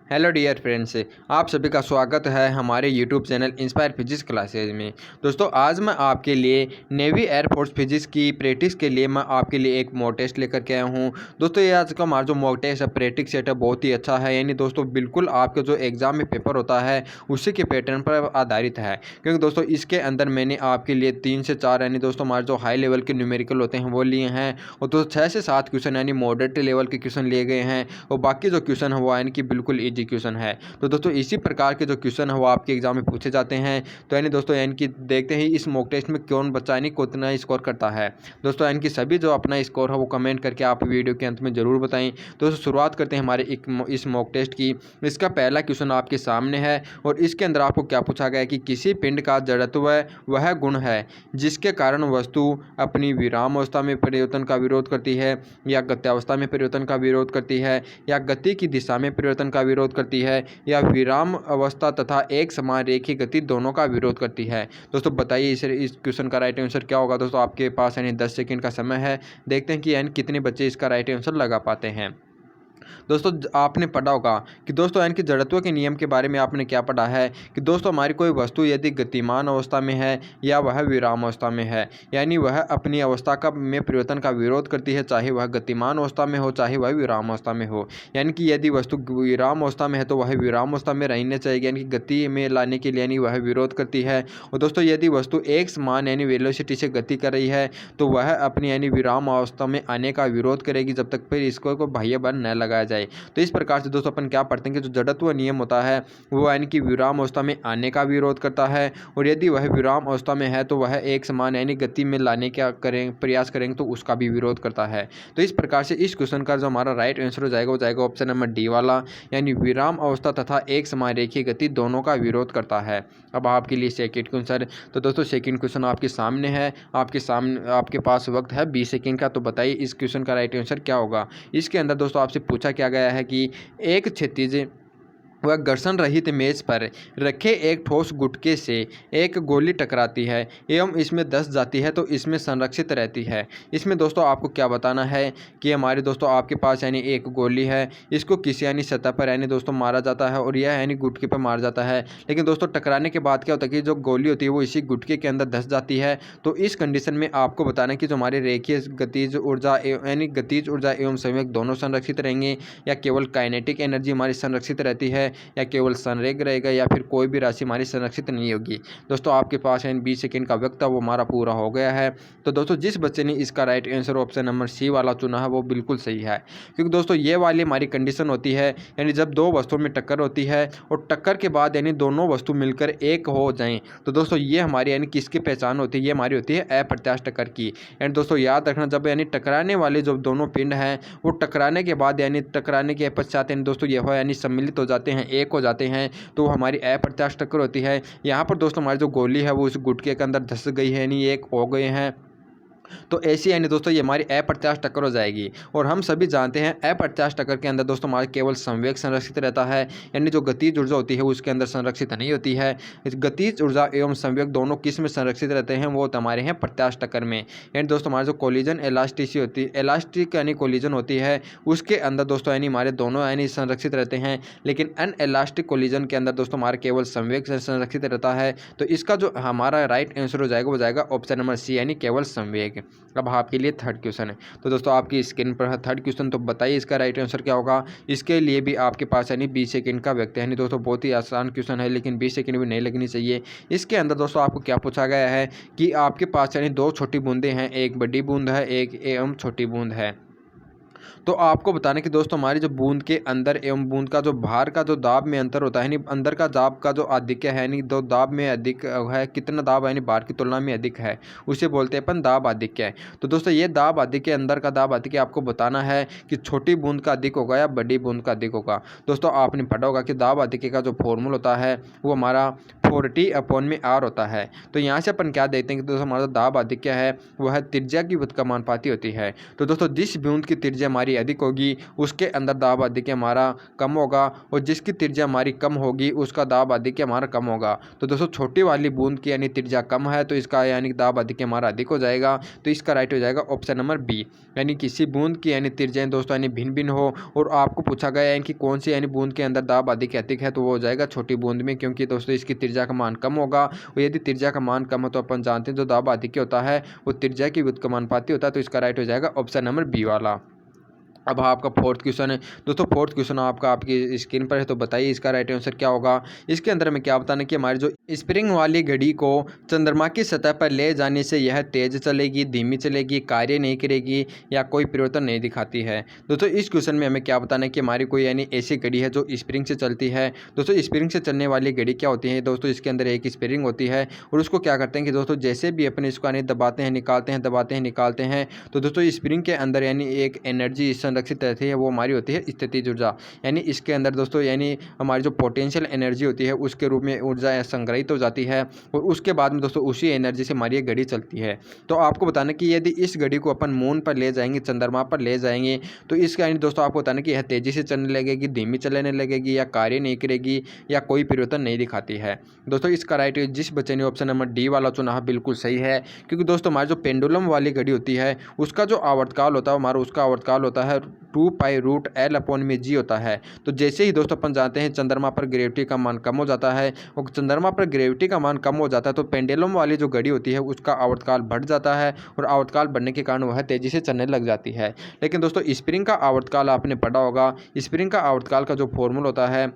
Hello dear friends, आप सभी का स्वागत है हमारे YouTube channel inspire physics classes में। दोस्तों आज मैं आपके लिए नेवी एयरफोर्स फिजिक्स की प्रैक्टिस के लिए मैं आपके लिए एक मॉक टेस्ट लेकर के आया हूं। दोस्तों ये आज का हमारा जो मॉक टेस्ट है प्रैक्टिस सेट है बहुत ही अच्छा है, यानी दोस्तों बिल्कुल आपके जो एग्जाम में पेपर होता है उसी के पैटर्न पर आधारित है। क्योंकि दोस्तों इसके अंदर मैंने आपके लिए 3 से 4 यानी दोस्तों हमारे जो हाई लेवल के न्यूमेरिकल होते हैं वो लिए हैं, और दोस्तों 6 से 7 क्वेश्चन यानी मॉडरेट लेवल के क्वेश्चन लिए गए हैं, और बाकी जो क्वेश्चन है वो यानी कि बिल्कुल ईजी क्वेश्चन है। तो दोस्तों इसी प्रकार के जो क्वेश्चन है वो आपके एग्जाम में पूछे जाते हैं। तो यानी दोस्तों यानी कि देखते हैं इस मॉक टेस्ट में कौन बच्चा यानी कितना स्कोर करता है। दोस्तों यानी कि सभी जो अपना स्कोर है वो कमेंट करके आप वीडियो के अंत में जरूर बताएं। दोस्तों शुरुआत करते हैं हमारे इस मॉक टेस्ट की। इसका पहला क्वेश्चन आपके सामने है और इसके अंदर आपको क्या पूछा गया है कि किसी पिंड का जड़त्व वह गुण है जिसके कारण वस्तु अपनी विराम अवस्था में परिवर्तन का विरोध करती है, या गत्यावस्था में परिवर्तन का विरोध करती है, या गति की दिशा में परिवर्तन का विरोध करती है, या विराम अवस्था तथा एक समान रेखीय गति दोनों का विरोध करती है। दोस्तों बताइए इस क्वेश्चन का राइट आंसर क्या होगा। दोस्तों आपके पास यानी 10 सेकंड का समय है, देखते हैं कि यानी कितने बच्चे इसका राइट आंसर लगा पाते हैं। दोस्तों आपने पढ़ा होगा कि दोस्तों यानी कि जड़त्व के नियम के बारे में आपने क्या पढ़ा है कि दोस्तों हमारी कोई वस्तु यदि गतिमान अवस्था में है या वह विराम अवस्था में है, यानी वह अपनी अवस्था का में परिवर्तन का विरोध करती है, चाहे वह गतिमान अवस्था में हो चाहे वह विराम अवस्था में हो। यानी कि यदि वस्तु विराम अवस्था में है तो वह विराम अवस्था में रहने चाहिए, यानी कि गति में लाने के लिए यानी वह विरोध करती है। और दोस्तों यदि वस्तु एक समान यानी वेलोसिटी से गति कर रही है तो वह अपनी यानी विराम अवस्था में आने का विरोध करेगी जब तक फिर इसको बाह्य बल न लगाया जाए। तो इस प्रकार से दोस्तों अपन क्या पढ़ते हैं कि जो जड़त्व नियम होता है वो यानी कि विराम अवस्था में आने का विरोध करता है, और यदि वह विराम अवस्था में है तो वह एक समान यानी गति में लाने का प्रयास करेंगे तो उसका भी विरोध करता है। तो इस प्रकार से इस क्वेश्चन का जो हमारा राइट आंसर हो जाएगा वो जाएगा ऑप्शन नंबर डी वाला, यानी विराम अवस्था तथा एक समान रेखीय गति दोनों का विरोध करता है। अब आपके लिए सेकंड क्वेश्चन। तो दोस्तों सेकंड क्वेश्चन आपके सामने है, आपके पास वक्त है 20 सेकंड का। तो बताइए इस क्वेश्चन का राइट आंसर क्या होगा। इसके अंदर दोस्तों आपसे पूछा क्या गया है कि एक क्षैतिज वह घर्षण रहित मेज पर रखे एक ठोस गुटके से एक गोली टकराती है एवं इसमें धंस जाती है तो इसमें संरक्षित रहती है। इसमें दोस्तों आपको क्या बताना है कि हमारे दोस्तों आपके पास यानी एक गोली है, इसको किसी यानी सतह पर यानी दोस्तों मारा जाता है और यह यानी गुटके पर मारा जाता है, लेकिन दोस्तों टकराने के बाद क्या होता है कि जो गोली होती है वो इसी गुटके के अंदर धंस जाती है। तो इस कंडीशन में आपको बताना है कि जो हमारे रेखीय गतिज ऊर्जा यानी गतिज ऊर्जा एवं संवेग दोनों संरक्षित रहेंगे, या केवल काइनेटिक एनर्जी हमारी संरक्षित रहती है, या केवल संरेख रहेगा, या फिर कोई भी राशि हमारी संरक्षित नहीं होगी। दोस्तों आपके पास यानी 20 सेकंड का वक्त है वो हमारा पूरा हो गया है। तो दोस्तों जिस बच्चे ने इसका right answer option number C वाला चुना है वो बिल्कुल सही है, क्योंकि दोस्तों ये वाली हमारी कंडीशन होती है यानी जब दो वस्तुओं में टक्कर होती है और टक्कर के बाद यानी दोनों वस्तु मिलकर एक हो जाएं, तो दोस्तों ये हमारी यानी किसकी पहचान होती है, ये हमारी होती है अप्रत्याश टक्कर की। एंड दोस्तों याद रखना जब यानी टकराने वाले जो दोनों पिंड हैं वो टकराने के बाद यानी टकराने के पश्चात यानी दोस्तों यह यानी सम्मिलित हो जाते हैं, एक हो जाते हैं, तो हमारी अप्रत्याश टक्कर होती है। यहाँ पर दोस्तों हमारी जो गोली है वो उस गुटके के अंदर धंस गई है यानी एक हो गए हैं, तो ऐसी यानी दोस्तों ये हमारी अप्रत्याश टक्कर हो जाएगी। और हम सभी जानते हैं अप्रत्याश टक्कर के अंदर दोस्तों हमारे केवल संवेग संरक्षित रहता है, यानी जो गतिज ऊर्जा होती है उसके अंदर संरक्षित नहीं होती है। गतिज ऊर्जा एवं संवेग दोनों किस में संरक्षित रहते हैं, वो हमारे हैं प्रत्याश टक्कर में। यानी दोस्तों हमारे जो कोलिजन इलास्टिसी होती है, इलास्टिक यानी कोलिजन होती है उसके अंदर दोस्तों यानी हमारे दोनों यानी संरक्षित रहते हैं, लेकिन अनइलास्टिक कोलिजन के अंदर दोस्तों हमारा केवल संवेग संरक्षित रहता है। तो इसका जो हमारा राइट आंसर हो जाएगा वो जाएगा ऑप्शन नंबर सी यानी केवल संवेग। अब आपके लिए थर्ड क्वेश्चन है। तो दोस्तों आपकी स्क्रीन पर है थर्ड क्वेश्चन। तो बताइए इसका राइट आंसर क्या होगा। इसके लिए भी आपके पास यानी 20 सेकंड का वक्त है, यानी दोस्तों बहुत ही आसान क्वेश्चन है लेकिन 20 सेकंड भी नहीं लगनी चाहिए। इसके अंदर दोस्तों आपको क्या पूछा गया है कि आपके पास यानी दो छोटी बूंदें हैं, एक बड़ी बूंद है एक एवं छोटी बूंद है। तो आपको बताना कि दोस्तों हमारी जो बूंद के अंदर एवं बूंद का जो बाहर का जो दाब में अंतर होता है, यानी अंदर का दाब का जो आधिक्य है यानी दो दाब में अधिक है, कितना दाब है यानी बाहर की तुलना में अधिक है, उसे बोलते हैं अपन दाब आधिक्य है। तो दोस्तों ये दाब आधिक्य अंदर का दाब आधिक्य आपको बताना है कि छोटी बूंद का अधिक होगा या बड़ी बूंद का अधिक होगा। दोस्तों आपने पढ़ा होगा कि दाब आधिक्य का जो फॉर्मूला होता है वो हमारा 40/r होता है। तो यहाँ से अपन क्या देखते हैं कि दोस्तों हमारा दाब अधिक क्या है, वह है त्रिज्या की व्युत्क्रमानुपाती होती है। तो दोस्तों जिस बूंद की त्रिज्या हमारी अधिक होगी उसके अंदर दाब अधिक हमारा कम होगा, और जिसकी त्रिज्या हमारी कम होगी उसका दाब अधिक हमारा कम होगा। तो दोस्तों छोटी वाली बूंद की यानी त्रिज्या कम है तो इसका यानी दाब अधिक हमारा अधिक हो जाएगा। तो इसका राइट हो जाएगा ऑप्शन नंबर बी। यानी किसी बूंद की यानी त्रिज्याएं दोस्तों यानी भिन्न भिन्न हो और आपको पूछा गया है कि कौन सी यानी बूंद के अंदर दाब अधिक है तो वो हो जाएगा छोटी बूंद में, क्योंकि दोस्तों इसकी त्रिज्या का मान कम होगा। और यदि त्रिज्या का मान कम हो तो अपन जानते हैं जो दाब अधिक होता है वो त्रिज्या की व्युत्क्रमानुपाती होता है। तो इसका राइट हो जाएगा ऑप्शन नंबर बी वाला। अब आपका फोर्थ क्वेश्चन है दोस्तों, फोर्थ क्वेश्चन आपकी स्क्रीन पर है, तो बताइए इसका राइट आंसर क्या होगा। इसके अंदर में क्या बताना कि हमारी जो स्प्रिंग वाली घड़ी को चंद्रमा की सतह पर ले जाने से यह तेज चलेगी, धीमी चलेगी, कार्य नहीं करेगी या कोई परिवर्तन नहीं दिखाती है। दोस्तों इस क्वेश्चन में हमें क्या बताना है कि हमारी कोई यानी ऐसी घड़ी है जो स्प्रिंग से चलती है। दोस्तों स्प्रिंग से चलने वाली घड़ी क्या होती है दोस्तों, इसके अंदर एक स्प्रिंग होती है और उसको क्या करते हैं कि दोस्तों जैसे भी अपने इसको यानी दबाते हैं निकालते हैं, दबाते हैं निकालते हैं, तो दोस्तों स्प्रिंग के अंदर यानी एक एनर्जी संरक्षित रहती है, वो हमारी होती है स्थितिज ऊर्जा। यानी इसके अंदर दोस्तों यानी हमारी जो पोटेंशियल एनर्जी होती है उसके रूप में ऊर्जा संग्रहित हो जाती है और उसके बाद में दोस्तों उसी एनर्जी से हमारी ये घड़ी चलती है। तो आपको बताना कि यदि इस घड़ी को अपन मून पर ले जाएंगे, चंद्रमा पर ले जाएंगे, तो इसका यानी दोस्तों आपको बताना कि यह तेजी से चलने लगेगी, धीमी चलने लगेगी या कार्य नहीं करेगी या कोई परिवर्तन नहीं दिखाती है। दोस्तों इसका राइट जिस बच्चे ने ऑप्शन नंबर डी वाला चुना बिल्कुल सही है, क्योंकि दोस्तों हमारी जो पेंडुलम वाली घड़ी होती है उसका जो आवर्तकाल होता है हमारा उसका आवर्तकाल होता है 2π√L/g होता है। तो जैसे ही दोस्तों अपन जानते हैं चंद्रमा पर ग्रेविटी का मान कम हो जाता है और चंद्रमा पर ग्रेविटी का मान कम हो जाता है तो पेंडुलम वाली जो घड़ी होती है उसका आवर्तकाल बढ़ जाता है और आवर्तकाल बढ़ने के कारण वह तेजी से चलने लग जाती है। लेकिन दोस्तों स्प्रिंग का आवर्तकाल आपने पढ़ा होगा, स्प्रिंग का आवर्तकाल का जो फॉर्मूला होता है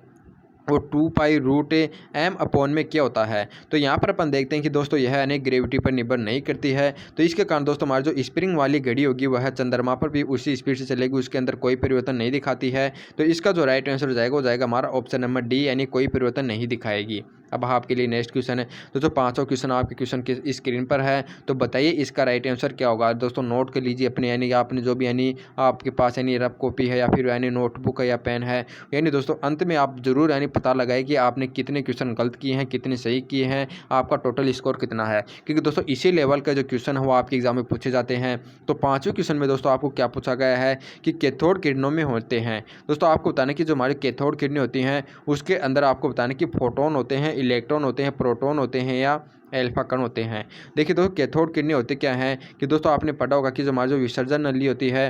वो 2π√m/ में क्या होता है। तो यहाँ पर अपन देखते हैं कि दोस्तों यह यानी ग्रेविटी पर निर्भर नहीं करती है। तो इसके कारण दोस्तों हमारी जो स्प्रिंग वाली घड़ी होगी वह चंद्रमा पर भी उसी स्पीड से चलेगी, उसके अंदर कोई परिवर्तन नहीं दिखाती है। तो इसका जो राइट आंसर हो जाएगा वो जाएगा हमारा ऑप्शन नंबर डी, यानी कोई परिवर्तन नहीं दिखाएगी। अब आपके लिए नेक्स्ट क्वेश्चन है दोस्तों, पांचों क्वेश्चन आपके क्वेश्चन की स्क्रीन पर है, तो बताइए इसका राइट आंसर क्या होगा। दोस्तों नोट कर लीजिए अपने, यानी आपने जो भी यानी आपके पास यानी रफ कॉपी है या फिर यानी नोटबुक है या पेन है, यानी दोस्तों अंत में आप जरूर यानी पता लगाए कि आपने कितने क्वेश्चन गलत किए हैं, कितने सही किए हैं, आपका टोटल स्कोर कितना है। क्योंकि दोस्तों इसी लेवल का जो क्वेश्चन है वो आपके एग्जाम में पूछे जाते हैं। तो पाँचों क्वेश्चन में दोस्तों आपको क्या पूछा गया है कि कैथोड किरणों में होते हैं। दोस्तों आपको बताना कि जो हमारी कैथोड किरणें होती हैं उसके अंदर आपको बताना कि फोटोन होते हैं, इलेक्ट्रॉन होते हैं, प्रोटॉन होते हैं या एल्फा कण होते हैं। देखिए दोस्तों कैथोड किरणें होते क्या हैं कि दोस्तों आपने पढ़ा होगा कि जो हमारी जो विसर्जन नली होती है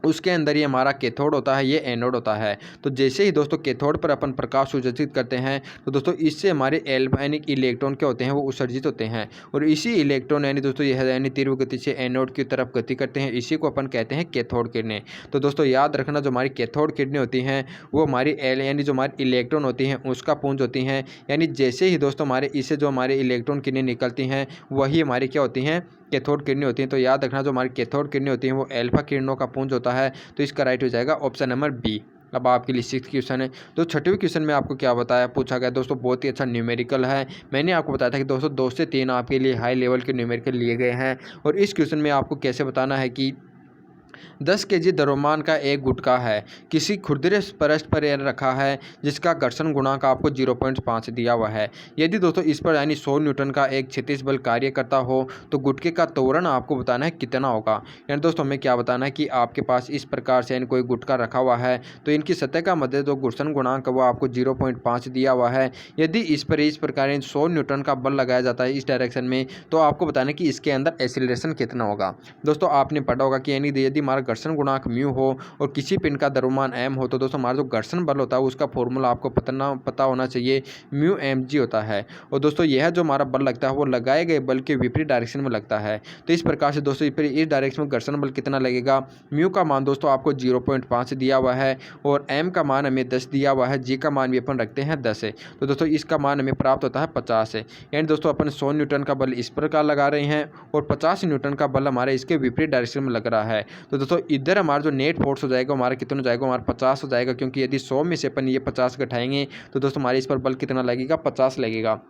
उसके अंदर ये हमारा कैथोड होता है, ये एनोड होता है। तो जैसे ही दोस्तों कैथोड पर अपन प्रकाश उत्सर्जित करते हैं तो दोस्तों इससे हमारे एल्फानिक इलेक्ट्रॉन क्या होते हैं वो उत्सर्जित होते हैं और इसी इलेक्ट्रॉन यानी दोस्तों यह यानी तीव्र गति से एनोड की तरफ गति करते हैं, इसी को अपन कहते हैं कैथोड किरणें। तो दोस्तों याद रखना जो हमारी कैथोड किरणें होती हैं वो हमारी यानी जो हमारी इलेक्ट्रॉन होती हैं उसका पुंज होती हैं। यानी जैसे ही दोस्तों हमारे इससे जो हमारे इलेक्ट्रॉन किरणें निकलती हैं वही हमारी क्या होती हैं, कैथोड किरणें होती हैं। तो याद रखना जो हमारी कैथोड किरणें होती हैं वो अल्फा किरणों का पुंज होता है। तो इसका राइट हो जाएगा ऑप्शन नंबर बी। अब आपके लिए सिक्स्थ क्वेश्चन है। तो छठवें क्वेश्चन में आपको क्या बताया पूछा गया दोस्तों, बहुत ही अच्छा न्यूमेरिकल है। मैंने आपको बताया था कि दोस्तों 2 से 3 आपके लिए हाई लेवल के न्यूमेरिकल लिए गए हैं और इस क्वेश्चन में आपको कैसे बताना है कि 10 kg द्रव्यमान का एक गुटका है, किसी खुरदरे पृष्ठ पर रखा है जिसका घर्षण गुणांक आपको 0.5 दिया हुआ है। यदि दोस्तों इस पर यानी 100 न्यूटन का एक क्षैतिज बल कार्य करता हो तो गुटके का त्वरण आपको बताना है कितना होगा। यानी दोस्तों हमें क्या बताना है कि आपके पास इस प्रकार से यानी कोई गुटका रखा हुआ है तो इनकी सतह का मध्य जो घर्षण गुणांक वो आपको 0.5 दिया हुआ है। यदि इस पर इस प्रकार 100 न्यूटन का बल लगाया जाता है इस डायरेक्शन में तो आपको बताना है कि इसके अंदर एक्सीलरेशन कितना होगा। दोस्तों आपने पढ़ा होगा कि यानी यदि हमारा घर्षण गुणांक म्यू हो और किसी पिंड का द्रव्यमान m हो तो दोस्तों हमारा जो घर्षण बल होता है उसका फॉर्मूला आपको पता होना चाहिए, म्यू mg होता है। और दोस्तों यह जो हमारा बल लगता है वो लगाए गए बल के विपरीत डायरेक्शन में लगता है। तो इस प्रकार से दोस्तों इस डायरेक्शन में घर्षण बल कितना लगेगा, म्यू का मान दोस्तों आपको 0.5 दिया हुआ है और m का मान हमें 10 दिया हुआ है, g का मान भी अपन रखते हैं 10 है। तो दोस्तों इसका मान हमें प्राप्त होता है 50 है। यानी दोस्तों अपन 100 न्यूटन का बल इस प्रकार लगा रहे हैं और 50 न्यूटन का बल हमारे इसके विपरीत डायरेक्शन में लग रहा है। तो दोस्तों इधर हमारा जो नेट फोर्स हो जाएगा हमारा कितना हो जाएगा, हमारा 50 हो जाएगा, क्योंकि यदि 100 में से अपन ये 50 घटाएंगे तो दोस्तों हमारे इस पर बल कितना लगेगा, 50 लगेगा।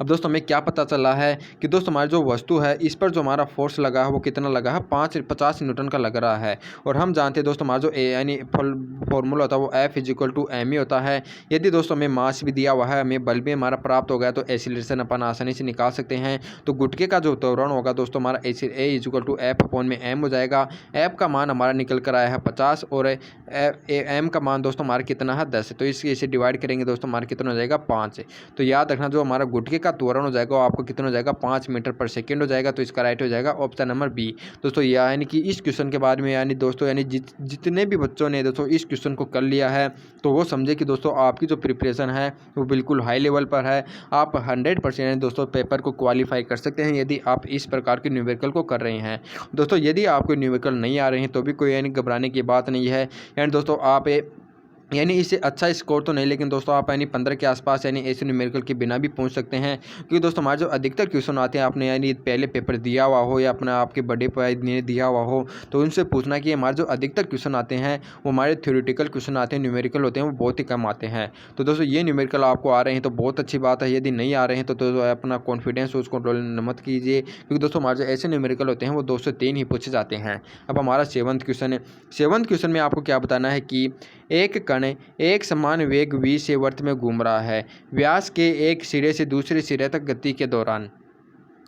अब दोस्तों हमें क्या पता चला है कि दोस्तों हमारी जो वस्तु है इस पर जो हमारा फोर्स लगा है वो कितना लगा है, 50 न्यूटन का लग रहा है। और हम जानते हैं दोस्तों हमारा जो ए यानी फॉर्मूला होता है वो F equal to M E होता है। यदि दोस्तों हमें मास भी दिया हुआ है, हमें बल भी हमारा प्राप्त हो गया, तो एसिलेशन अपन आसानी से निकाल सकते हैं। तो गुटके का जो त्वरण होगा दोस्तों हमारा ए इक्वल टू एफ अपॉन में एम हो जाएगा। एफ का मान हमारा निकल कर आया है 50 और एम का मान दोस्तों हमारा कितना है 10। तो इसे डिवाइड करेंगे दोस्तों हमारा कितना हो जाएगा 5। तो याद रखना जो हमारा गुटके का त्वरण हो जाएगा वो आपको कितना हो जाएगा 5 मीटर पर सेकेंड हो जाएगा। तो इसका राइट हो जाएगा ऑप्शन नंबर बी। दोस्तों यानी कि इस क्वेश्चन के बारे में यानी दोस्तों यानी जितने भी बच्चों ने दोस्तों इस क्वेश्चन को कर लिया है तो वो समझे कि दोस्तों आपकी जो प्रिपरेशन है वो बिल्कुल हाई लेवल पर है। आप 100% दोस्तों पेपर को क्वालिफाई कर सकते हैं यदि आप इस प्रकार के न्यूमेरिकल को कर रहे हैं। दोस्तों यदि आपको न्यूमेरिकल नहीं आ रहे हैं तो भी कोई यानी घबराने की बात नहीं है। एंड दोस्तों आप यानी इससे अच्छा स्कोर तो नहीं, लेकिन दोस्तों आप यानी 15 के आसपास यानी ऐसे न्यूमेरिकल के बिना भी पहुंच सकते हैं। क्योंकि दोस्तों हमारे जो अधिकतर क्वेश्चन आते हैं आपने यानी पहले पेपर दिया हुआ हो या अपना आपके बड़े भाई ने दिया हुआ हो तो उनसे पूछना कि हमारे जो अधिकतर क्वेश्चन आते हैं वो हमारे थ्योरेटिकल क्वेश्चन आते हैं, न्यूमेरिकल होते हैं वो बहुत ही कम आते हैं। तो दोस्तों ये न्यूमेरिकल आपको आ रहे हैं तो बहुत अच्छी बात है, यदि नहीं आ रहे हैं तो अपना कॉन्फिडेंस उसको मत कीजिए, क्योंकि दोस्तों हमारे जो ऐसे न्यूमेरिकल होते हैं वो 2 से 3 ही पूछे जाते हैं। अब हमारा 7वां क्वेश्चन है। 7वां क्वेश्चन में आपको क्या बताना है कि एक कण एक समान वेग v से वर्त में घूम रहा है, व्यास के एक सिरे से दूसरे सिरे तक गति के दौरान।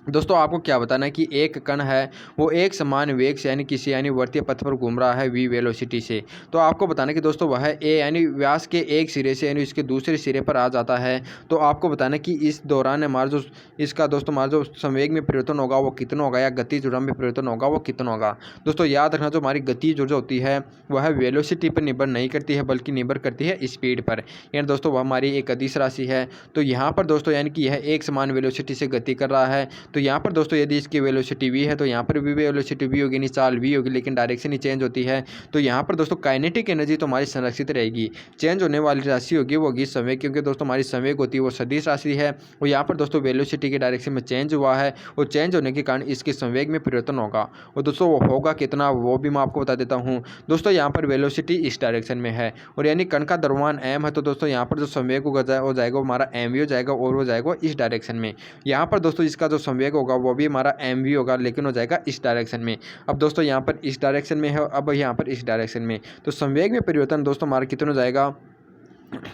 दोस्तों आपको क्या बताना है कि एक कण है वो एक समान वेग से यानी किसी यानी वर्तीय पथ पर घूम रहा है v वेलोसिटी से। तो आपको बताना है कि दोस्तों वह ए यानी व्यास के एक सिरे से यानी इसके दूसरे सिरे पर आ जाता है। तो आपको बताना है कि इस दौरान हमारा जो इसका दोस्तों हमारा जो संवेग में परिवर्तन होगा वो कितना होगा या गतिज ऊर्जा में परिवर्तन होगा वो कितना होगा। दोस्तों याद रखना जो हमारी गतिज ऊर्जा होती है वह वेलोसिटी पर निर्भर नहीं करती है बल्कि निर्भर करती है स्पीड पर। यानी दोस्तों वह हमारी एक अदिश राशि है। तो यहाँ पर दोस्तों यानी कि यह एक समान वेलोसिटी से गति कर रहा है। तो यहाँ पर दोस्तों यदि इसकी वेलोसिटी v है तो यहाँ पर भी वेलोसिटी v होगी, नहीं चाल v होगी, लेकिन डायरेक्शन ही चेंज होती है। तो यहाँ पर दोस्तों काइनेटिक एनर्जी तो हमारी संरक्षित रहेगी। चेंज होने वाली राशि होगी वो होगी संवेग, क्योंकि दोस्तों हमारी संवेग होती है वो सदिश राशि है और यहाँ पर दोस्तों वेलोसिटी के डायरेक्शन में चेंज हुआ है और चेंज होने के कारण इसके संवेग में परिवर्तन होगा। और दोस्तों वो होगा कितना वो भी मैं आपको बता देता हूँ। दोस्तों यहाँ पर वेलोसिटी इस डायरेक्शन में है और यानी कण का द्रव्यमान m है, तो दोस्तों यहाँ पर जो संवेग हो जाएगा वो हमारा mv हो जाएगा और वो जाएगा इस डायरेक्शन में। यहाँ पर दोस्तों इसका जो संवेग होगा वो भी हमारा mv होगा, लेकिन हो जाएगा इस डायरेक्शन में। अब दोस्तों यहाँ पर इस डायरेक्शन में है, अब यहाँ पर इस डायरेक्शन में, तो संवेग में परिवर्तन दोस्तों हमारा कितना हो जाएगा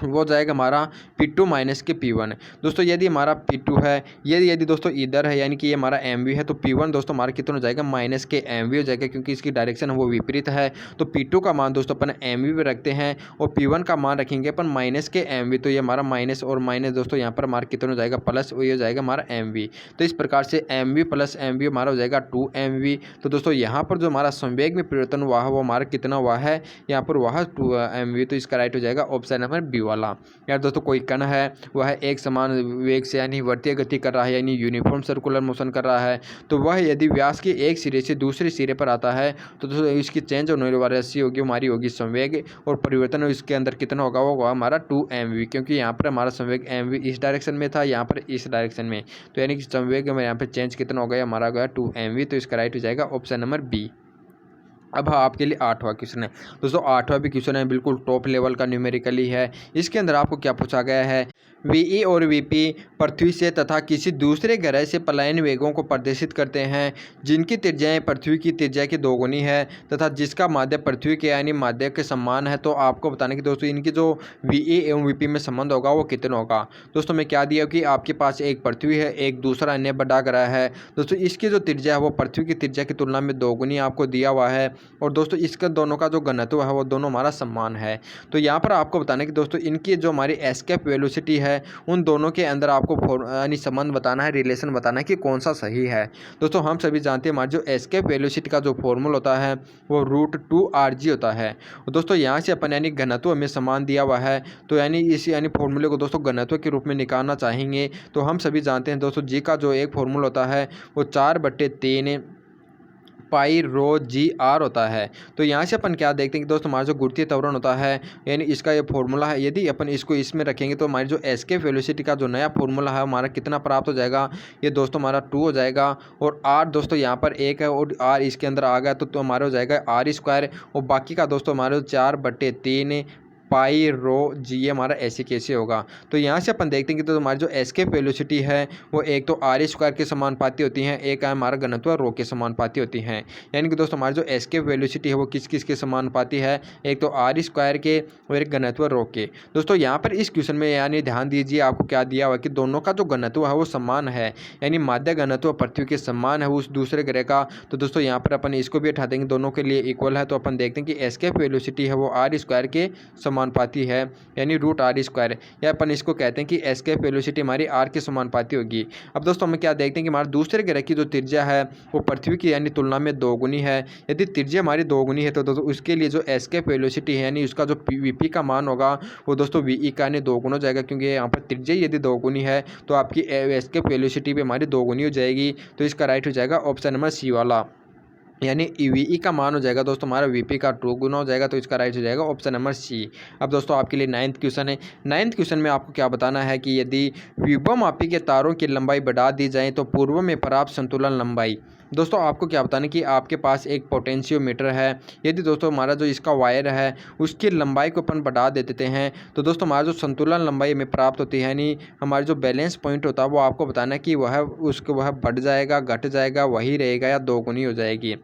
वो जाएगा हमारा P2 माइनस के P1। दोस्तों यदि हमारा P2 है यदि दोस्तों इधर है यानी कि ये हमारा mv है, तो P1 दोस्तों हमारा कितना हो जाएगा माइनस के mv हो जाएगा, क्योंकि इसकी डायरेक्शन वो विपरीत है। तो P2 का मान दोस्तों अपन mv पे रखते हैं और P1 का मान रखेंगे अपन माइनस के mv। तो ये हमारा माइनस और माइनस दोस्तों यहाँ पर हमारा कितना हो जाएगा प्लस, ये हो जाएगा हमारा mv। तो इस प्रकार से mv प्लस mv हमारा हो जाएगा 2mv। तो दोस्तों यहाँ पर जो हमारा संवेग में परिवर्तन हुआ है वो हमारा कितना हुआ है, यहाँ पर हुआ है 2mv। तो इसका राइट हो जाएगा ऑप्शन नंबर बी वाला। यार दोस्तों कोई कण है वह एक समान वेग से यानी वर्तीय गति कर रहा है यानी यूनिफॉर्म सर्कुलर मोशन कर रहा है, तो वह यदि व्यास के एक सिरे से दूसरे सिरे पर आता है तो दोस्तों इसकी चेंज होने वाली राशि होगी हमारी होगी संवेग, और परिवर्तन इसके अंदर कितना होगा वो होगा हमारा 2mv, क्योंकि यहाँ पर हमारा संवेग mv इस डायरेक्शन में था, यहाँ पर इस डायरेक्शन में। तो यानी कि संवेग में यहाँ पर चेंज कितना हो गया हमारा गया 2mv। तो इसका राइट हो जाएगा ऑप्शन नंबर बी। अब हाँ आपके लिए 8वां क्वेश्चन है। दोस्तों 8वां भी क्वेश्चन है, बिल्कुल टॉप लेवल का न्यूमेरिकली है। इसके अंदर आपको क्या पूछा गया है, वी और वीपी पृथ्वी से तथा किसी दूसरे ग्रह से पलायन वेगों को प्रदर्शित करते हैं जिनकी त्रिज्याएं पृथ्वी की त्रिज्या की दोगुनी है तथा जिसका माध्य पृथ्वी के यानी माध्य के समान है। तो आपको बताने कि दोस्तों इनकी जो वी एवं वीपी में संबंध होगा वो कितना होगा। दोस्तों मैं क्या दिया कि आपके पास एक पृथ्वी है, एक दूसरा अन्य बड़ा ग्रह है। दोस्तों इसकी जो त्रिज्या है वो पृथ्वी की त्रिज्या की तुलना में दोगुनी आपको दिया हुआ है, और दोस्तों इसका दोनों का जो घनत्व है वो दोनों हमारा समान है। तो यहाँ पर आपको बताना कि दोस्तों इनकी जो हमारी एस्केप वेलोसिटी है उन दोनों के अंदर आपको यानी संबंध बताना है, रिलेशन बताना है कि कौन सा सही है। दोस्तों हम सभी जानते हैं हमारी जो एस्केप वेलोसिटी का जो फॉर्मूला होता है वो √2rg होता है। दोस्तों यहाँ से अपन यानी घनत्व हमें समान दिया हुआ है, तो यानी इस यानी फॉर्मूले को दोस्तों घनत्व के रूप में निकालना चाहेंगे। तो हम सभी जानते हैं दोस्तों जी का जो एक फॉर्मूला होता है वो 4/3 पाई रो जी आर होता है। तो यहाँ से अपन क्या देखते हैं कि दोस्तों हमारा जो गुरुत्वीय त्वरण होता है यानी इसका ये फॉर्मूला है, यदि अपन इसको इसमें रखेंगे तो हमारी जो एस्केप वेलोसिटी का जो नया फॉर्मूला है हमारा कितना प्राप्त हो जाएगा, ये दोस्तों हमारा 2 हो जाएगा। और आर दोस्तों यहाँ पर 1 है और आर इसके अंदर आ गया तो हमारा हो जाएगा r² और बाकी का दोस्तों हमारे 4/3 पाई रो जी, ये हमारा ऐसे कैसे होगा। तो यहाँ से अपन देखते हैं कि तो हमारी जो एस्केप वेलोसिटी है वो एक तो आर स्क्वायर के समानुपाती होती हैं, एक है हमारा घनत्व रो के समानुपाती होती हैं। यानी कि दोस्तों हमारी जो एस्केप वेलोसिटी है वो किस किस के समानुपाती है, एक तो आर स्क्वायर के और एक घनत्व रो के। दोस्तों यहाँ पर इस क्वेश्चन में यानी ध्यान दीजिए, आपको क्या दिया हुआ कि दोनों का जो घनत्व है वो समान है, यानी माध्य घनत्व पृथ्वी के समान है उस दूसरे ग्रह का। तो दोस्तों यहाँ पर अपन इसको भी हटा देंगे, दोनों के लिए इक्वल है। तो अपन देखते हैं कि एस्केप वेलोसिटी है वो आर स्क्वायर के समानुपाती है, यानी रूट आर स्क्वायर, या अपन इसको कहते हैं कि एस्केप वेलोसिटी हमारी आर के समानुपाती होगी। अब दोस्तों हम क्या देखते हैं कि हमारे दूसरे ग्रह की जो त्रिज्या है वो पृथ्वी की यानी तुलना में दोगुनी है। यदि त्रिज्या हमारी दोगुनी है तो दोस्तों उसके लिए जो एस्केप वेलोसिटी है यानी उसका जो वीपी का मान होगा वो दोस्तों वीई का यानी दोगुना हो जाएगा, क्योंकि यहाँ पर त्रिज्या यदि दोगुनी है तो आपकी एस्केप वेलोसिटी भी हमारी दोगुनी हो जाएगी। तो इसका राइट हो जाएगा ऑप्शन नंबर सी वाला, यानी वीई का मान हो जाएगा दोस्तों हमारा वीपी का 2 गुना हो जाएगा। तो इसका राइट हो जाएगा ऑप्शन नंबर सी। अब दोस्तों आपके लिए 9th क्वेश्चन है। 9th क्वेश्चन में आपको क्या बताना है कि यदि विभवमापी के तारों की लंबाई बढ़ा दी जाए तो पूर्व में प्राप्त संतुलन लंबाई। दोस्तों आपको क्या बताना है कि आपके पास एक पोटेंशियोमीटर है, यदि दोस्तों हमारा जो इसका वायर है उसकी लंबाई को अपन बढ़ा देते हैं तो दोस्तों हमारा जो संतुलन लंबाई हमें प्राप्त होती है, यानी हमारा जो बैलेंस पॉइंट होता है वो आपको बताना है कि वह बढ़ जाएगा, घट जाएगा, वही रहेगा या दोगुनी हो जाएगी।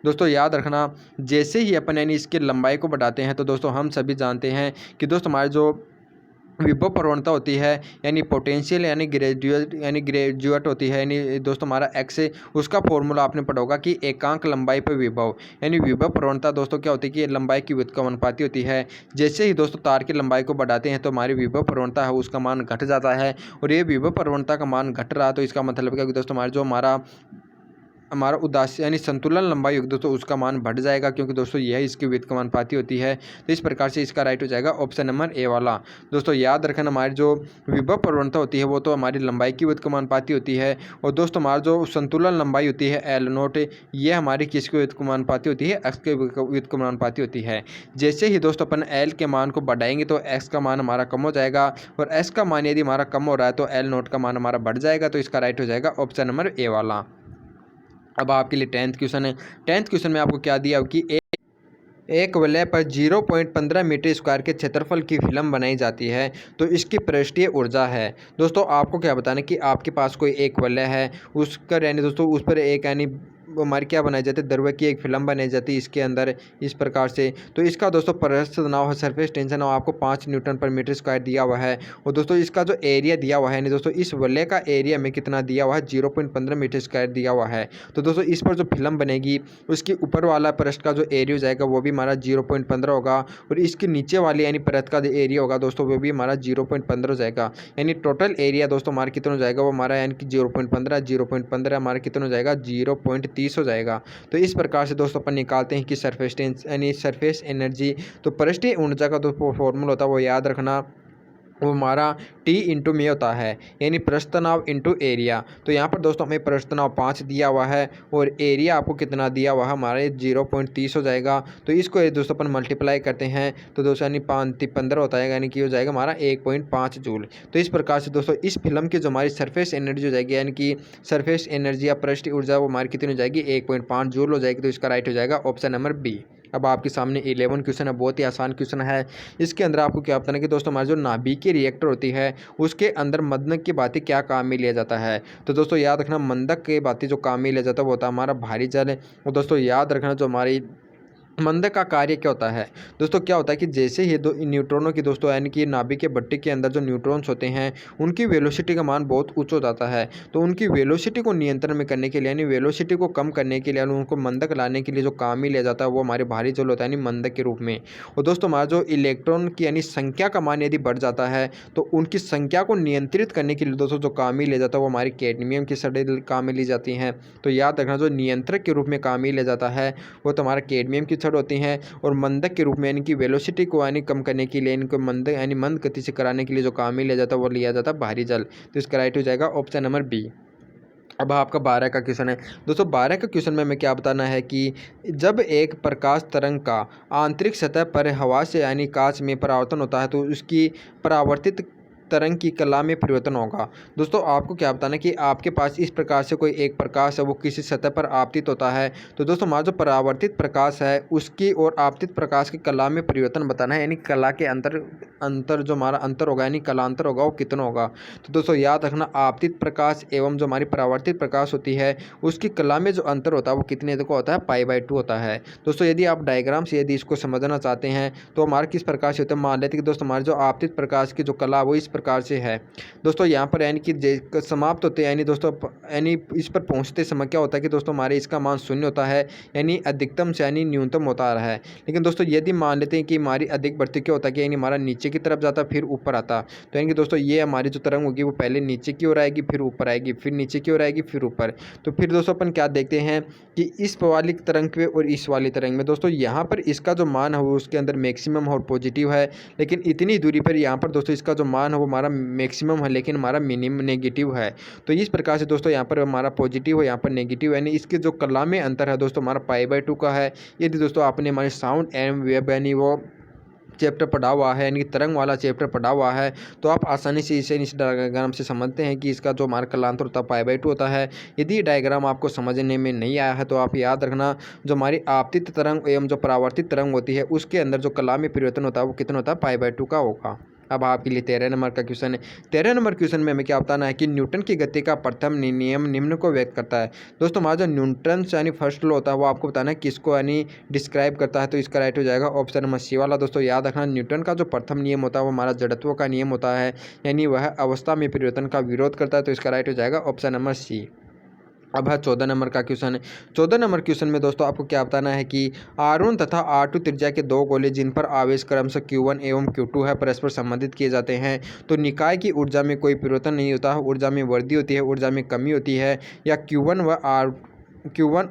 दोस्तों याद रखना, जैसे ही अपन यानी इसकी लंबाई को बढ़ाते हैं तो दोस्तों हम सभी जानते हैं कि दोस्तों हमारे जो विभव प्रवणता होती है यानी पोटेंशियल यानी ग्रेजुएट होती है, यानी दोस्तों हमारा एक्स है उसका फॉर्मूला आपने पढ़ा होगा कि एकांक लंबाई पर विभव, यानी विभव प्रवणता दोस्तों क्या होती है कि लंबाई की व्युत्क्रमानुपाती होती है। जैसे ही दोस्तों तार की लंबाई को बढ़ाते हैं तो हमारी विभव प्रवणता है उसका मान घट जाता है, और ये विभव प्रवणता का मान घट रहा तो इसका मतलब क्या कि दोस्तों हमारा उदासी यानी संतुलन लंबाई होगी दोस्तों उसका मान बढ़ जाएगा, क्योंकि दोस्तों यह इसकी व्युत्क्रमानुपाती होती है। तो इस प्रकार से इसका राइट हो जाएगा ऑप्शन नंबर ए वाला। दोस्तों याद रखना, हमारी जो विभव प्रवणता होती है वो तो हमारी लंबाई की व्युत्क्रमानुपाती होती है, और दोस्तों हमारा जो संतुलन लंबाई होती है एल नोट, ये हमारी किसकी व्युत्क्रमानुपाती होती है, एक्स की व्युत्क्रमानुपाती होती है। जैसे ही दोस्तों अपन एल के मान को बढ़ाएंगे तो एक्स का मान हमारा कम हो जाएगा, और एक्स का मान यदि हमारा कम हो रहा है तो एल नोट का मान हमारा बढ़ जाएगा। तो इसका राइट हो जाएगा ऑप्शन नंबर ए वाला। अब आपके लिए 10th क्वेश्चन है। 10th क्वेश्चन में आपको क्या दिया कि एक वलय पर 0.15 मीटर स्क्वायर के क्षेत्रफल की फिल्म बनाई जाती है तो इसकी पृष्ठीय ऊर्जा है। दोस्तों आपको क्या बताना कि आपके पास कोई एक वलय है, उसका यानी दोस्तों उस पर एक यानी हमारी क्या बनाई जाती है, द्रव्य की एक फिल्म बनाई जाती है इसके अंदर इस प्रकार से। तो इसका दोस्तों पृष्ठ तनाव है, सरफेस टेंशन है, आपको 5 न्यूटन पर मीटर स्क्वायर दिया हुआ है। और दोस्तों इसका जो एरिया दिया हुआ है यानी दोस्तों इस वलय का एरिया में कितना दिया हुआ है, 0.15 मीटर स्क्वायर दिया हुआ है। तो दोस्तों इस पर जो फिल्म बनेगी उसके ऊपर वाला पृष्ठ का जो एरिया हो जाएगा वो भी हमारा 0.15 होगा, और इसके नीचे वाले यानी परत का जो एरिया होगा दोस्तों वो भी हमारा 0.15 हो जाएगा। यानी टोटल एरिया दोस्तों हमारा कितना हो जाएगा, वो हमारा यानी कि 0.15 हमारा कितना हो जाएगा, 0.30 हो जाएगा। तो इस प्रकार से दोस्तों अपन निकालते हैं कि सरफेस टेंस यानी सरफेस एनर्जी, तो पृष्ठीय ऊर्जा का जो फॉर्मूला होता है वो याद रखना, वो हमारा T इंटू में होता है, यानी पृष्ठ तनाव इंटू एरिया। तो यहाँ पर दोस्तों हमें पृष्ठ तनाव 5 दिया हुआ है और एरिया आपको कितना दिया हुआ है, हमारे 0.30 हो जाएगा। तो इसको दोस्तों अपन मल्टीप्लाई करते हैं तो दोस्तों यानी 15 होता है, यानी कि हो जाएगा हमारा 1.5 जूल। तो इस प्रकार से दोस्तों इस फिल्म की जो हमारी सरफेस एनर्जी हो जाएगी, यानी कि सरफेस एनर्जी या पृष्ठ ऊर्जा वो हमारी कितनी हो जाएगी, 1.5 जूल हो जाएगी। तो इसका राइट हो जाएगा ऑप्शन नंबर बी। अब आपके सामने 11 क्वेश्चन है, बहुत ही आसान क्वेश्चन है। इसके अंदर आपको क्या बताना है कि दोस्तों हमारी जो नाभिकीय रिएक्टर होती है उसके अंदर मंदक की बातें क्या काम में लिया जाता है। तो दोस्तों याद रखना, मंदक के बातें जो काम में लिया जाता है वो होता है हमारा भारी जल। और दोस्तों याद रखना, जो हमारी मंदक का कार्य क्या होता है, दोस्तों क्या होता है कि जैसे ही दो न्यूट्रॉनों की दोस्तों यानी कि नाभिक के भट्टी के अंदर जो न्यूट्रॉन्स होते हैं उनकी वेलोसिटी का मान बहुत उच्च हो जाता है। तो उनकी वेलोसिटी को नियंत्रण में करने के लिए यानी वेलोसिटी को कम करने के लिए उनको मंदक लाने के लिए जो काम ही लिया जाता है वो हमारे भारी जल होता है यानी मंदक के रूप में। और दोस्तों हमारा जो इलेक्ट्रॉन की यानी संख्या का मान यदि बढ़ जाता है तो उनकी संख्या को नियंत्रित करने के लिए दोस्तों जो काम ही लिया जाता है वो हमारी कैडमियम की छड़ें काम में ली जाती हैं। तो याद रखना, जो नियंत्रक के रूप में काम ही लिया जाता है वो तो हमारा कैडमियम की छड़ होती हैं, और मंदक के रूप में यानी कि वेलोसिटी को यानी कम करने के लिए इनको मंद यानी मंद गति से कराने के लिए जो काम में लिया जाता है वो लिया जाता है भारी जल। तो इसका राइट हो जाएगा ऑप्शन नंबर बी। अब आपका 12 का क्वेश्चन है। दोस्तों 12 का क्वेश्चन में हमें क्या बताना है कि जब एक प्रकाश तरंग का आंतरिक सतह पर हवा से यानी कांच में परावर्तन होता है तो उसकी परावर्तित तरंग की कला में परिवर्तन होगा। दोस्तों आपको क्या बताना कि आपके पास इस प्रकार से कोई एक प्रकाश है वो किसी सतह पर आपतित होता है, तो दोस्तों हमारा जो परावर्तित प्रकाश है उसकी और आपतित प्रकाश की कला में परिवर्तन बताना है, यानी कला के अंतर जो हमारा अंतर होगा यानी कलांतर होगा वो कितना होगा। तो दोस्तों याद रखना, आपतित प्रकाश एवं जो हमारी परावर्तित प्रकाश होती है उसकी कला में जो अंतर होता है वो कितने का होता है, π/2 होता है। दोस्तों यदि आप डायग्राम से यदि इसको समझना चाहते हैं तो हमारा किस प्रकार से होता है, मान लेते हैं कि दोस्तों हमारे जो आपतित प्रकाश की जो कला वो इस प्रकार से है। दोस्तों यहाँ पर यानी कि समाप्त होते हैं, यानी दोस्तों यानी इस पर पहुँचते समय क्या होता है कि दोस्तों हमारे इसका मान शून्य होता है, यानी अधिकतम से यानी न्यूनतम होता रहा है। लेकिन दोस्तों यदि मान लेते हैं कि हमारी अधिक बढ़ती क्या होता है कि यानी हमारा नीचे की तरफ जाता फिर ऊपर आता, तो यानी कि दोस्तों ये हमारी जो तरंग होगी वो पहले नीचे की ओर आएगी फिर ऊपर आएगी, फिर नीचे की ओर आएगी फिर ऊपर। तो फिर दोस्तों अपन क्या देखते हैं कि इस वाली तरंग में और इस वाली तरंग में दोस्तों यहाँ पर इसका जो मान है वो उसके अंदर मैक्सिमम और पॉजिटिव है, लेकिन इतनी दूरी पर यहाँ पर दोस्तों इसका जो मान है वो हमारा मैक्सिमम है लेकिन हमारा मिनिमम नेगेटिव है। तो इस प्रकार से दोस्तों यहाँ पर हमारा पॉजिटिव है यहाँ पर नेगेटिव है, यानी इसके जो कला में अंतर है दोस्तों हमारा π/2 का है। यदि दोस्तों आपने हमारे साउंड एंड वेव यानी वो चैप्टर पढ़ा हुआ है यानी तरंग वाला चैप्टर पढ़ा हुआ है तो आप आसानी से इसे इस डायग्राम से समझते हैं कि इसका जो हमारा कलांतर होता है π/2 होता है। यदि डायग्राम आपको समझने में नहीं आया है तो आप याद रखना, जो हमारी आपतित तरंग एवं जो परावर्तित तरंग होती है उसके अंदर जो कला में परिवर्तन होता है वो कितना होता है, π/2 का होगा। अब आपके लिए 13 नंबर का क्वेश्चन है। 13 नंबर क्वेश्चन में हमें क्या बताना है कि न्यूटन की गति का प्रथम नियम निम्न को व्यक्त करता है। दोस्तों हमारा जो न्यूटन यानी फर्स्ट लॉ होता है वो आपको बताना है किसको यानी डिस्क्राइब करता है, तो इसका राइट हो जाएगा ऑप्शन नंबर सी वाला। दोस्तों याद रखना, न्यूटन का जो प्रथम नियम होता है वो हमारा जड़त्व का नियम होता है, यानी वह अवस्था में परिवर्तन का विरोध करता है, तो इसका राइट हो जाएगा ऑप्शन नंबर सी। अब है 14 नंबर का क्वेश्चन है। 14 नंबर क्वेश्चन में दोस्तों आपको क्या बताना है कि R1 तथा R2 त्रिज्या के दो गोले जिन पर आवेश क्रमशः Q1 एवं Q2 है परस्पर संबंधित किए जाते हैं, तो निकाय की ऊर्जा में कोई परिवर्तन नहीं होता, ऊर्जा में वृद्धि होती है, ऊर्जा में कमी होती है, या Q1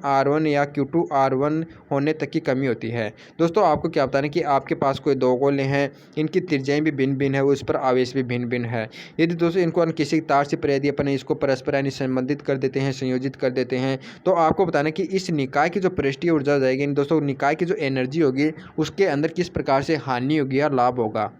R1 या Q2 R1 होने तक की कमी होती है। दोस्तों आपको क्या बताना है कि आपके पास कोई दो गोले हैं, इनकी त्रिज्याएं भी भिन्न भिन्न है, उस पर आवेश भी भिन्न भिन्न है। यदि दोस्तों इनको किसी तार से यदि अपन इसको परस्पर यानी संबंधित कर देते हैं, संयोजित कर देते हैं, तो आपको बताना है कि इस निकाय की जो पृष्ठीय ऊर्जा हो जाएगी दोस्तों, निकाय की जो एनर्जी होगी उसके अंदर किस प्रकार से हानि होगी या लाभ होगा।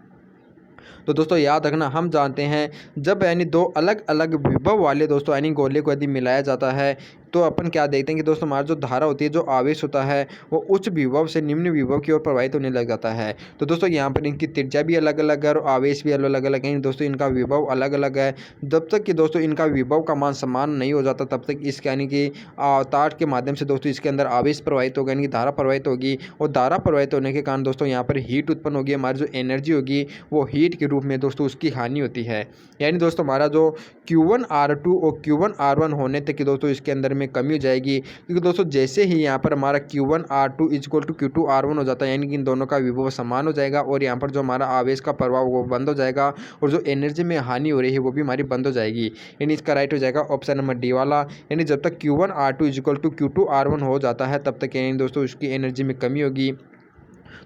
तो दोस्तों याद रखना, हम जानते हैं जब यानी दो अलग अलग विभव वाले दोस्तों यानी गोले को यदि मिलाया जाता है तो अपन क्या देखते हैं कि दोस्तों हमारा जो धारा होती है, जो आवेश होता है वो उच्च विभव से निम्न विभव की ओर प्रवाहित होने लग जाता है। तो दोस्तों यहाँ पर इनकी त्रिज्या भी अलग अलग है और आवेश भी अलग अलग है, दोस्तों इनका विभव अलग अलग है। जब तक कि दोस्तों इनका विभव का मान समान नहीं हो जाता तब तक इसके यानी कि तार के माध्यम से दोस्तों इसके अंदर आवेश प्रवाहित होगा, यानी कि धारा प्रवाहित होगी, और धारा प्रवाहित होने के कारण दोस्तों यहाँ पर हीट उत्पन्न होगी, हमारी जो एनर्जी होगी वो हीट के रूप में दोस्तों उसकी हानि होती है। यानी दोस्तों हमारा जो Q1 R2 और Q1 R1 होने तक कि दोस्तों इसके अंदर में कमी हो जाएगी, क्योंकि दोस्तों जैसे ही यहाँ पर हमारा Q1 R2 = Q2 R1 हो जाता है, यानी कि इन दोनों का विभव समान हो जाएगा और यहाँ पर जो हमारा आवेश का प्रभाव वो बंद हो जाएगा और जो एनर्जी में हानि हो रही है वो भी हमारी बंद हो जाएगी, यानी इसका राइट हो जाएगा ऑप्शन नंबर डी वाला। यानी जब तक Q1 R2 = Q2 R1 हो जाता है तब तक यानी दोस्तों उसकी एनर्जी में कमी होगी।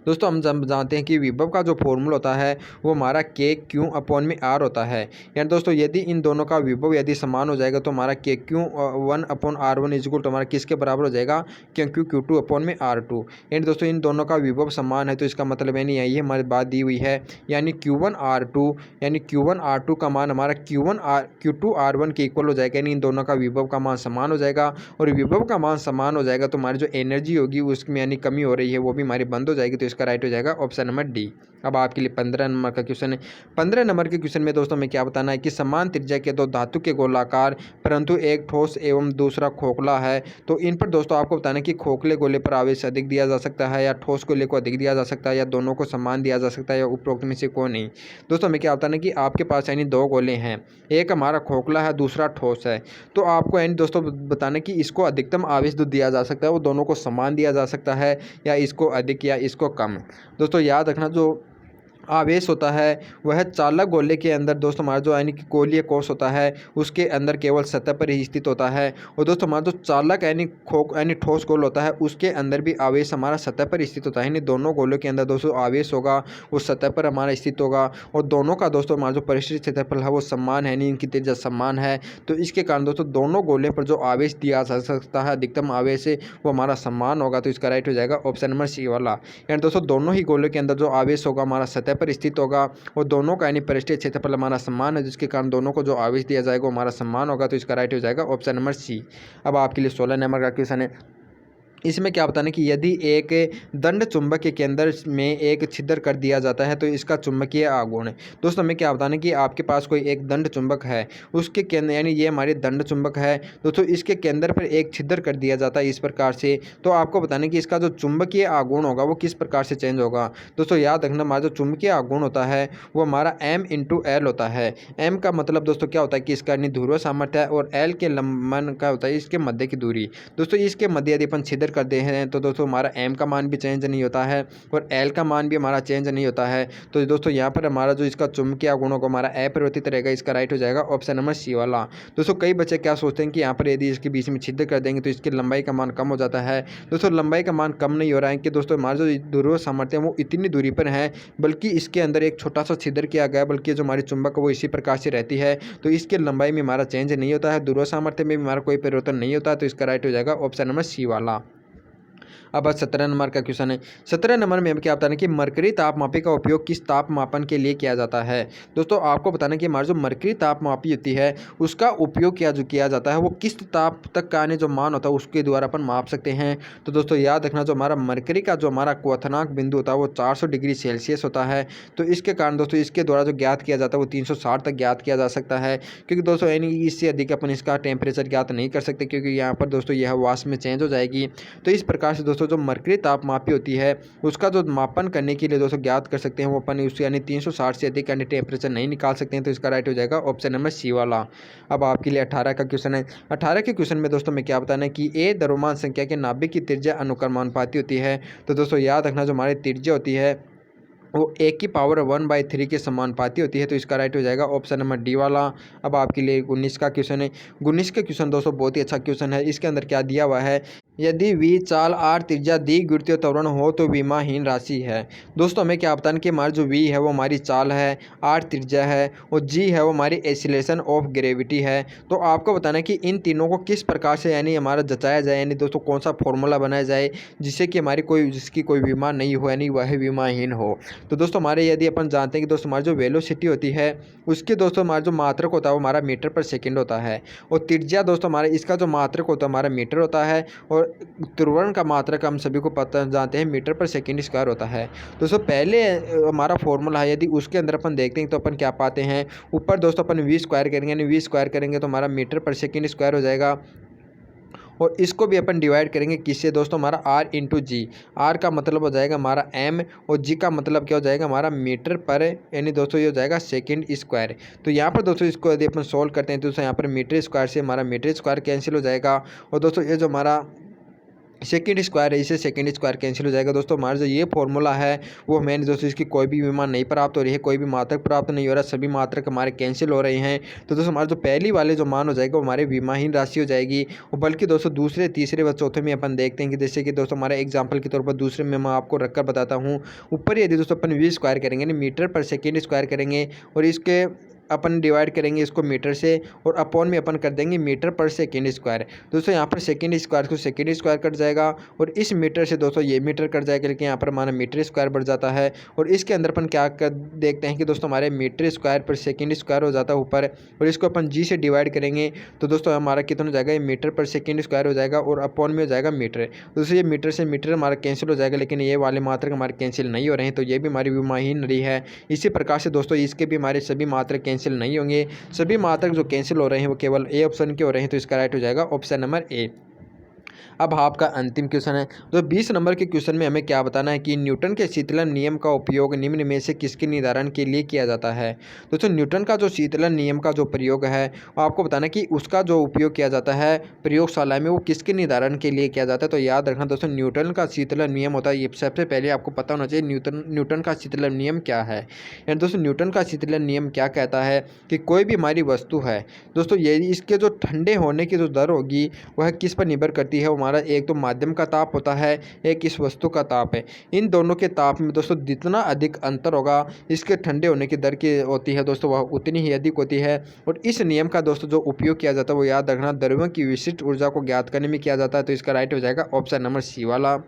दोस्तों हम जानते हैं कि विभव का जो फॉर्मूला होता है वो हमारा KQ/R होता है। यानी दोस्तों यदि इन दोनों का विभव यदि समान हो जाएगा तो हमारा KQ1/R1 = हमारा किसके बराबर हो जाएगा, KQ2/R2। यानी दोस्तों इन दोनों का विभव समान है तो इसका मतलब यानी यही हमारी बात दी हुई है, यानी Q1R2 का मान हमारा Q2R1 के इक्वल हो जाएगा, यानी इन दोनों का विभव का मान समान हो जाएगा, और विभव का मान समान हो जाएगा तो हमारी जो एनर्जी होगी उसमें यानी कमी हो रही है वो भी हमारी बंद हो जाएगी, तो इसका राइट हो जाएगा ऑप्शन नंबर डी। अब आपके लिए 15 नंबर का क्वेश्चन है। 15 नंबर के क्वेश्चन में दोस्तों हमें क्या बताना है कि समान त्रिज्या के दो धातु के गोलाकार परंतु एक ठोस एवं दूसरा खोखला है, तो इन पर दोस्तों आपको बताना है कि खोखले गोले पर आवेश अधिक दिया जा सकता है या ठोस गोले को अधिक दिया जा सकता है या दोनों को समान दिया जा सकता है या उपरोक्त में से कोई नहीं। दोस्तों हमें क्या बताना है कि आपके पास यानी दो गोले हैं, एक हमारा खोखला है दूसरा ठोस है, तो आपको यानी दोस्तों बताना है कि इसको अधिकतम आवेश जो दिया जा सकता है वो दोनों को समान दिया जा सकता है या इसको अधिक या इसको कम। दोस्तों याद रखना, जो आवेश होता है वह चालक गोले के अंदर दोस्तों हमारा जो यानी कि गोलीय कोश होता है उसके अंदर केवल सतह पर ही स्थित होता है, और दोस्तों हमारा जो चालक यानी ठोस गोल होता है उसके अंदर भी आवेश हमारा सतह पर स्थित होता है, यानी दोनों गोलों के अंदर दोस्तों आवेश होगा वो सतह पर हमारा स्थित होगा, और दोनों का दोस्तों हमारा जो परिष्कृत क्षेत्रफल है वो समान है, यानी इनकी त्रिज्या समान है, तो इसके कारण दोस्तों दोनों गोले पर जो आवेश दिया जा सकता है अधिकतम आवेश है वो हमारा समान होगा, तो इसका राइट हो जाएगा ऑप्शन नंबर सी वाला। यानी दोस्तों दोनों ही गोलों के अंदर जो आवेश होगा हमारा सतह पर स्थित होगा और दोनों का यानी पृष्ठीय क्षेत्रफल हमारा समान है, जिसके कारण दोनों को जो आवेश दिया जाएगा वो हमारा समान होगा। तो इसका राइट हो जाएगा ऑप्शन नंबर सी। अब आपके लिए 16 नंबर का क्वेश्चन है। इसमें क्या बताना कि यदि एक दंड चुंबक के केंद्र में एक छिद्र कर दिया जाता है तो इसका चुंबकीय आघूर्ण है। दोस्तों हमें क्या बताना कि आपके पास कोई एक दंड चुंबक है, उसके केंद्र यानी ये हमारी दंड चुंबक है दोस्तों, इसके केंद्र पर एक छिद्र कर दिया जाता है इस प्रकार से। तो आपको बताना कि इसका जो चुंबकीय आघूर्ण होगा वो किस प्रकार से चेंज होगा। दोस्तों याद रखना, हमारा जो चुंबकीय आघूर्ण होता है वो हमारा M×L होता है। M का मतलब दोस्तों क्या होता है कि इसका ध्रुव सामर्थ्य है, और L के लंबन का होता है इसके मध्य की दूरी। दोस्तों इसके मध्य यदि अपन छिद्र कर दे हैं तो दोस्तों हमारा M का मान भी चेंज नहीं होता है और L का मान भी हमारा चेंज नहीं होता है। तो दोस्तों यहाँ पर हमारा जो इसका चुंबकीय गुणों को हमारा अपरिवर्तित रहेगा। इसका राइट हो जाएगा ऑप्शन नंबर सी वाला। दोस्तों कई बच्चे क्या सोचते हैं कि यहाँ पर यदि इसके बीच में छिद्र कर देंगे तो इसकी लंबाई का मान कम हो जाता है। दोस्तों लंबाई का मान कम नहीं हो रहा है कि दोस्तों हमारा जो ध्रुव सामर्थ्य है वो इतनी दूरी पर है, बल्कि इसके अंदर एक छोटा सा छिद्र किया गया, बल्कि जो हमारी चुंबक है वो इसी प्रकार से रहती है। तो इसके लंबाई में हमारा चेंज नहीं होता है, ध्रुव सामर्थ्य में भी हमारा कोई परिवर्तन नहीं होता है। तो इसका राइट हो जाएगा ऑप्शन नंबर सी वाला। अब 17 नंबर का क्वेश्चन है। 17 नंबर में हम क्या बताना कि मरकरी तापमापी का उपयोग किस ताप मापन के लिए किया जाता है। दोस्तों आपको बताना कि हमारी जो मरकरी तापमापी होती है उसका उपयोग किया जाता है वो किस ताप तक का जो मान होता है उसके द्वारा अपन माप सकते हैं। तो दोस्तों याद रखना, जो हमारा मरकरी का जो हमारा क्वथनांक बिंदु होता है वो 400 डिग्री सेल्सियस होता है। तो इसके कारण दोस्तों इसके द्वारा जो ज्ञात किया जाता है वो 360 तक ज्ञात किया जा सकता है, क्योंकि दोस्तों यानी इससे अधिक अपन इसका टेम्परेचर ज्ञात नहीं कर सकते, क्योंकि यहाँ पर दोस्तों यह वाष्प में चेंज हो जाएगी। तो इस प्रकार से दोस्तों जो मरकरी तापमापी होती है उसका जो मापन करने के लिए दोस्तों ज्ञात कर सकते हैं वो अपन उससे यानी 360 से अधिक यानी टेम्परेचर नहीं निकाल सकते हैं। तो इसका राइट हो जाएगा ऑप्शन नंबर सी वाला। अब आपके लिए 18 का क्वेश्चन है। 18 के क्वेश्चन में दोस्तों में क्या बताना है कि ए द्रव्यमान संख्या के नाभिक की त्रिज्या अनुक्रमानुपाती होती है। तो दोस्तों याद रखना, जो हमारी त्रिज्या होती है वो 1 की पावर 1/3 के समानुपाती होती है। तो इसका राइट हो जाएगा ऑप्शन नंबर डी वाला। अब आपके लिए 19 का क्वेश्चन है। 19 का क्वेश्चन दोस्तों बहुत ही अच्छा क्वेश्चन है। इसके अंदर क्या दिया हुआ है, यदि v चाल r त्रिज्या द्विगुरुत्वीय त्वरण हो तो विमाहीन राशि है। दोस्तों हमें क्या बताना कि हमारी जो v है वो हमारी चाल है, r त्रिज्या है और g है वो हमारी एक्सीलरेशन ऑफ ग्रेविटी है। तो आपको बताना है कि इन तीनों को किस प्रकार से यानी हमारा जचाया जाए, यानी दोस्तों कौन सा फॉर्मूला बनाया जाए जिससे कि जिसकी कोई विमा नहीं हो यानी वह विमाहीन हो। तो दोस्तों हमारे यदि अपन जानते हैं कि दोस्तों हमारी जो वेलोसिटी होती है उसके दोस्तों हमारा जो मात्रक होता है वो हमारा मीटर पर सेकंड होता है, और त्रिज्या दोस्तों हमारे इसका जो मात्रक होता है हमारा मीटर होता है, और त्वरण का मात्रक हम सभी को पता जानते हैं मीटर पर सेकंड स्क्वायर होता है। दोस्तों पहले हमारा फॉर्मूला है, यदि उसके अंदर अपन देखते हैं तो अपन क्या पाते हैं, ऊपर दोस्तों अपन v स्क्वायर करेंगे, यानी v स्क्वायर करेंगे तो हमारा मीटर पर सेकंड स्क्वायर हो जाएगा, और इसको भी अपन डिवाइड करेंगे किससे दोस्तों, हमारा r/g। r का मतलब हो जाएगा हमारा m, और g का मतलब क्या हो जाएगा हमारा मीटर पर, यानी दोस्तों ये हो जाएगा सेकंड स्क्वायर। तो यहाँ पर दोस्तों इसको यदि अपन सोल्व करते हैं तो दोस्तों यहाँ पर मीटर स्क्वायर से हमारा मीटर स्क्वायर कैंसिल हो जाएगा, और दोस्तों ये जो हमारा सेकंड स्क्वायर है इसे सेकंड स्क्वायर कैंसिल हो जाएगा। दोस्तों हमारा जो ये फॉर्मूला है वो हमें दोस्तों इसकी कोई भी विमान नहीं प्राप्त हो रही है, कोई भी मात्रक प्राप्त नहीं हो रहा, सभी मात्रक हमारे कैंसिल हो रहे हैं। तो दोस्तों हमारा जो पहली वाले जो मान हो जाएगा वो हमारे विमाहीन राशि हो जाएगी। और बल्कि दोस्तों दूसरे तीसरे व चौथे में अपन देखते हैं कि जैसे कि दोस्तों हमारा एग्जाम्पल के तौर पर दूसरे में मैं आपको रखकर बताता हूँ। ऊपर यदि दोस्तों अपन v स्क्वायर करेंगे यानी मीटर पर सेकेंड स्क्वायर करेंगे, और इसके अपन डिवाइड करेंगे इसको मीटर से, और अपॉन में अपन कर देंगे मीटर पर सेकंड स्क्वायर। दोस्तों यहाँ पर सेकंड स्क्वायर को सेकंड स्क्वायर कट जाएगा, और इस मीटर से दोस्तों ये मीटर कट जाएगा, लेकिन यहाँ पर हमारा मीटर स्क्वायर बढ़ जाता है। और इसके अंदर अपन क्या कर देखते हैं कि दोस्तों हमारे मीटर स्क्वायर पर सेकंड स्क्वायर हो जाता है ऊपर, और इसको अपन जी से डिवाइड करेंगे तो दोस्तों हमारा कितना हो जाएगा, ये मीटर पर सेकंड स्क्वायर हो जाएगा, और अपॉन में हो जाएगा मीटर। दोस्तों ये मीटर से मीटर हमारा कैंसिल हो जाएगा, लेकिन ये वाले मात्रक हमारे कैंसिल नहीं हो रहे हैं, तो ये भी हमारी विमाहीन रही है। इसी प्रकार से दोस्तों इसके भी हमारे सभी मात्रक कैंसिल नहीं होंगे, सभी मात्रक जो कैंसिल हो रहे हैं वो केवल ए ऑप्शन के हो रहे हैं। तो इसका राइट हो जाएगा ऑप्शन नंबर ए। अब आपका अंतिम क्वेश्चन है। तो 20 नंबर के क्वेश्चन में हमें क्या बताना है कि न्यूटन के शीतलन नियम का उपयोग निम्न में से किसके निर्धारण के लिए किया जाता है। दोस्तों न्यूटन का जो शीतलन नियम का जो प्रयोग है वो आपको बताना है कि उसका जो उपयोग किया जाता है प्रयोगशाला में वो किसके निर्धारण के लिए किया जाता है। तो याद रखना दोस्तों, न्यूटन का शीतलन नियम होता है, ये सबसे पहले आपको पता होना चाहिए न्यूटन का शीतलन नियम क्या है। यानी दोस्तों न्यूटन का शीतलन नियम क्या कहता है कि कोई भी हमारी वस्तु है दोस्तों, ये इसके जो ठंडे होने की जो दर होगी वह किस पर निर्भर करती है। हमारा एक तो माध्यम का ताप होता है, एक इस वस्तु का ताप है। इन दोनों के ताप में दोस्तों जितना अधिक अंतर होगा इसके ठंडे होने की दर की होती है दोस्तों, वह उतनी ही अधिक होती है। और इस नियम का दोस्तों जो उपयोग किया जाता है वो याद रखना, द्रव्यों की विशिष्ट ऊर्जा को ज्ञात करने में किया जाता है। तो इसका राइट हो जाएगा ऑप्शन नंबर सी वाला।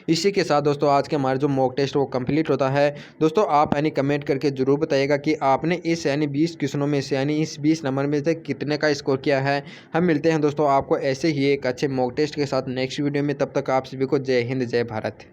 इसी के साथ दोस्तों आज के हमारे जो मॉक टेस्ट वो कंप्लीट होता है। दोस्तों आप यानी कमेंट करके ज़रूर बताइएगा कि आपने इस यानी 20 क्वेश्चनों में से यानी इस 20 नंबर में से कितने का स्कोर किया है। हम मिलते हैं दोस्तों आपको ऐसे ही एक अच्छे मॉक टेस्ट के साथ नेक्स्ट वीडियो में। तब तक आप सभी को जय हिंद जय भारत।